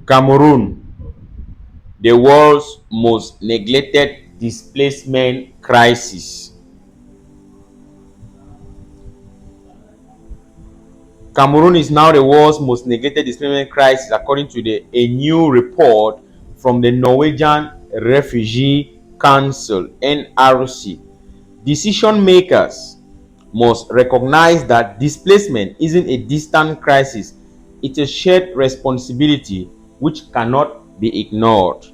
Cameroon, the world's most neglected displacement crisis. Cameroon is now the world's most neglected displacement crisis, according to a new report from the Norwegian Refugee Council (NRC). Decision makers must recognize that displacement isn't a distant crisis, it's a shared responsibility which cannot be ignored.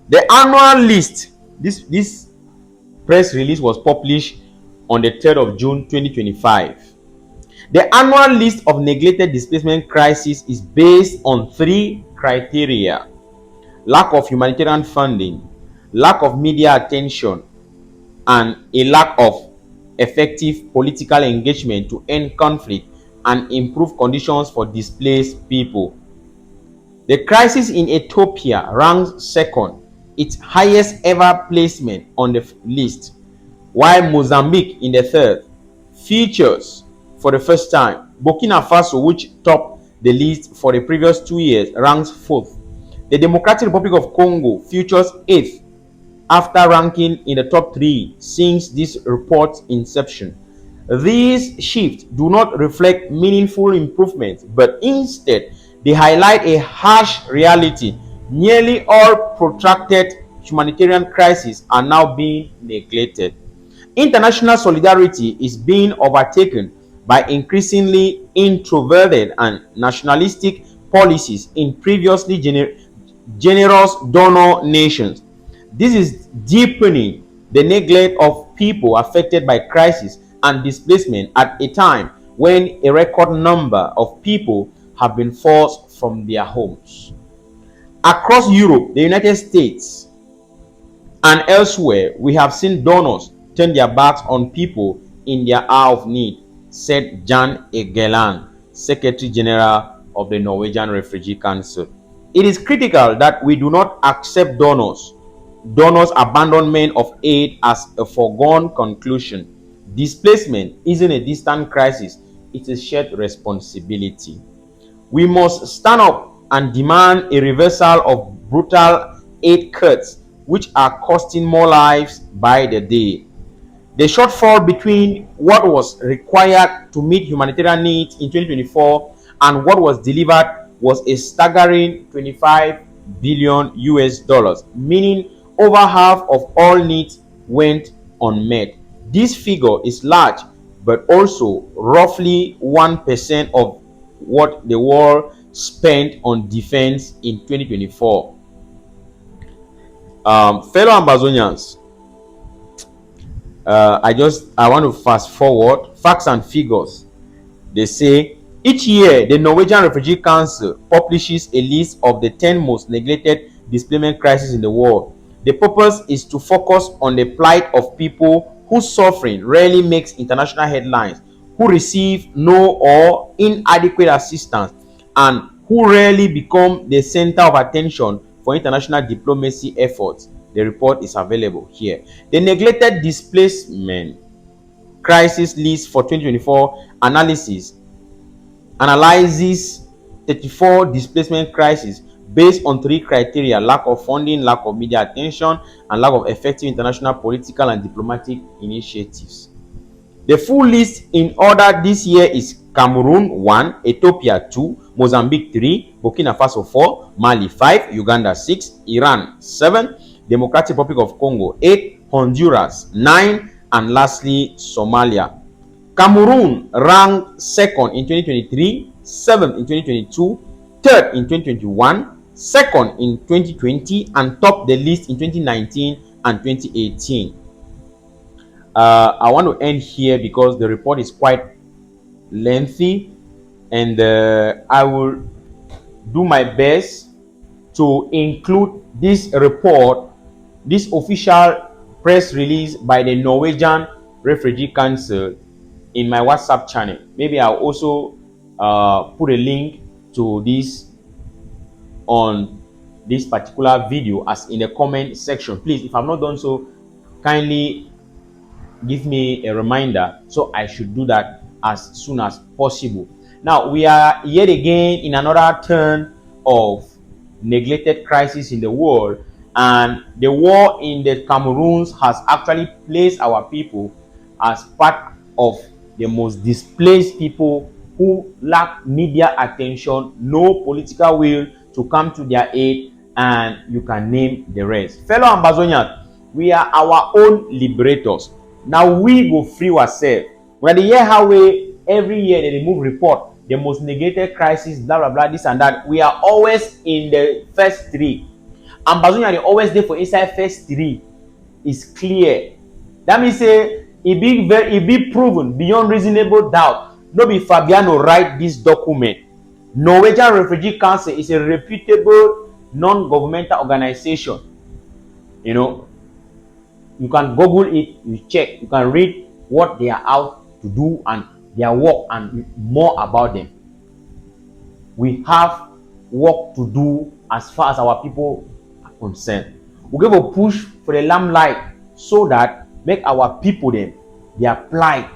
The annual list, this press release was published on the 3rd of June 2025. The annual list of neglected displacement crises is based on three criteria: lack of humanitarian funding, lack of media attention, and a lack of effective political engagement to end conflict and improve conditions for displaced people. The crisis in Ethiopia ranks second, its highest ever placement on the list, while Mozambique in the third features for the first time. Burkina Faso, which topped the list for the previous 2 years, ranks fourth. The Democratic Republic of Congo features eighth after ranking in the top three since this report's inception. These shifts do not reflect meaningful improvements, but instead they highlight a harsh reality: nearly all protracted humanitarian crises are now being neglected. International solidarity is being overtaken by increasingly introverted and nationalistic policies in previously generous donor nations. This is deepening the neglect of people affected by crisis and displacement at a time when a record number of people have been forced from their homes. Across Europe, the United States, and elsewhere, we have seen donors turn their backs on people in their hour of need, said Jan Egeland, Secretary General of the Norwegian Refugee Council. It is critical that we do not accept donors' abandonment of aid as a foregone conclusion. Displacement isn't a distant crisis, it's a shared responsibility. We must stand up and demand a reversal of brutal aid cuts, which are costing more lives by the day. The shortfall between what was required to meet humanitarian needs in 2024 and what was delivered was a staggering 25 billion US dollars, meaning over half of all needs went unmet. This figure is large, but also roughly 1% of what the world spent on defense in 2024. Fellow Ambazonians, I want to fast forward facts and figures. They say each year the Norwegian Refugee Council publishes a list of the 10 most neglected displacement crises in the world. The purpose is to focus on the plight of people whose suffering rarely makes international headlines, who receive no or inadequate assistance, and who rarely become the center of attention for international diplomacy efforts. The report is available here. The neglected displacement crisis list for 2024 analyzes 34 displacement crises based on three criteria: lack of funding, lack of media attention, and lack of effective international political and diplomatic initiatives. The full list in order this year is Cameroon 1, Ethiopia 2, Mozambique 3, Burkina Faso 4, Mali 5, Uganda 6, Iran 7, Democratic Republic of Congo 8, Honduras 9, and lastly Somalia. Cameroon ranked second in 2023, seventh in 2022, third in 2021, second in 2020, and topped the list in 2019 and 2018. I want to end here because the report is quite lengthy, and I will do my best to include this report, this official press release by the Norwegian Refugee Council, in my WhatsApp channel. Maybe I'll also put a link to this on this particular video as in the comment section. Please, if I've not done so, kindly give me a reminder so I should do that as soon as possible. Now we are yet again in another turn of neglected crisis in the world, and the war in the Cameroons has actually placed our people as part of the most displaced people who lack media attention, no political will to come to their aid, and you can name the rest. Fellow Ambazonians, we are our own liberators. Now we go free ourselves. When they hear how we every year they remove report the most negated crisis, blah blah blah, this and that, we are always in the first three. Ambazonia they always there for inside first three. Is clear. That means say it be proven beyond reasonable doubt. No be Fabiano write this document. Norwegian Refugee Council is a reputable non-governmental organization. You know, you can Google it, you check, you can read what they are out to do and their work and more about them. We have work to do as far as our people are concerned. We give a push for the limelight so that make our people them their plight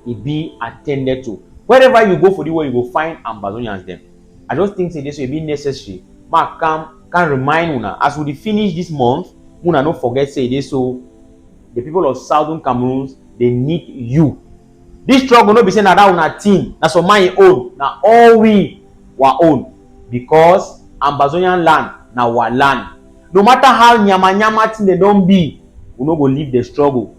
it be attended to. Wherever you go for the world, you will find Ambazonians them. I just think say this will be necessary. Mark can remind una as we finish this month, una not forget say this so the people of Southern Cameroon they need you. This struggle no be saying that una team, that's on my own. Now all we were own because Ambazonian land now our land. No matter how nyama thing they don't be, we no go leave the struggle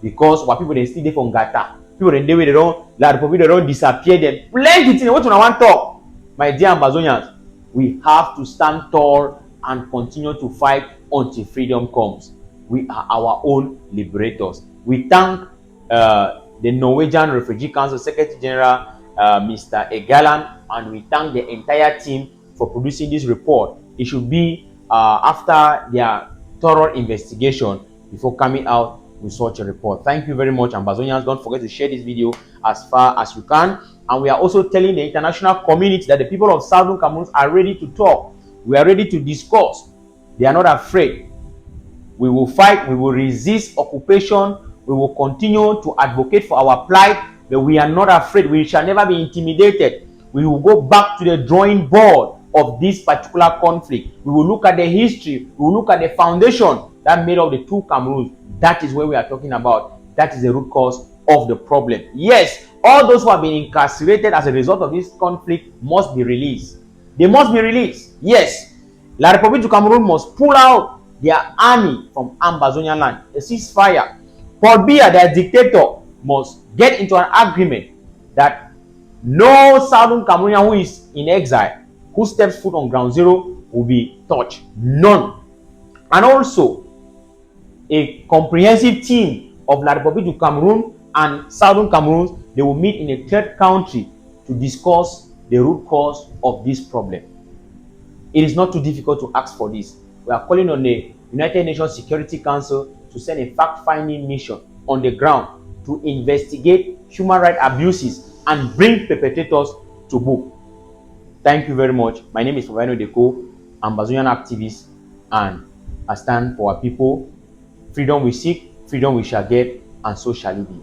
because what people they still there from Gata. People they way they don't like the people they don't disappear them. Plenty things what you want to talk. My dear Ambazonians, we have to stand tall and continue to fight until freedom comes. We are our own liberators. We thank the Norwegian Refugee Council Secretary General, Mr. Egalan, and we thank the entire team for producing this report. It should be after their thorough investigation before coming out with such a report. Thank you very much, Ambazonians. Don't forget to share this video as far as you can. And we are also telling the international community that the people of Southern Cameroon are ready to talk. We are ready to discuss. They are not afraid. We will fight. We will resist occupation. We will continue to advocate for our plight. But we are not afraid. We shall never be intimidated. We will go back to the drawing board of this particular conflict. We will look at the history. We will look at the foundation that made up the two Cameroons. That is what we are talking about. That is the root cause of the problem. Yes, all those who have been incarcerated as a result of this conflict must be released. They must be released. Yes, La République du Cameroon must pull out their army from Ambazonian land. A ceasefire. Paul Biya, their dictator, must get into an agreement that no Southern Cameroonian who is in exile, who steps foot on ground zero, will be touched. None. And also, a comprehensive team of La République du Cameroon and Southern Cameroon, they will meet in a third country to discuss the root cause of this problem. It is not too difficult to ask for this. We are calling on the United Nations Security Council to send a fact-finding mission on the ground to investigate human rights abuses and bring perpetrators to book. Thank you very much. My name is Fabiano Deco, Ambazonian activist, and I stand for our people. Freedom we seek, freedom we shall get, and so shall it be.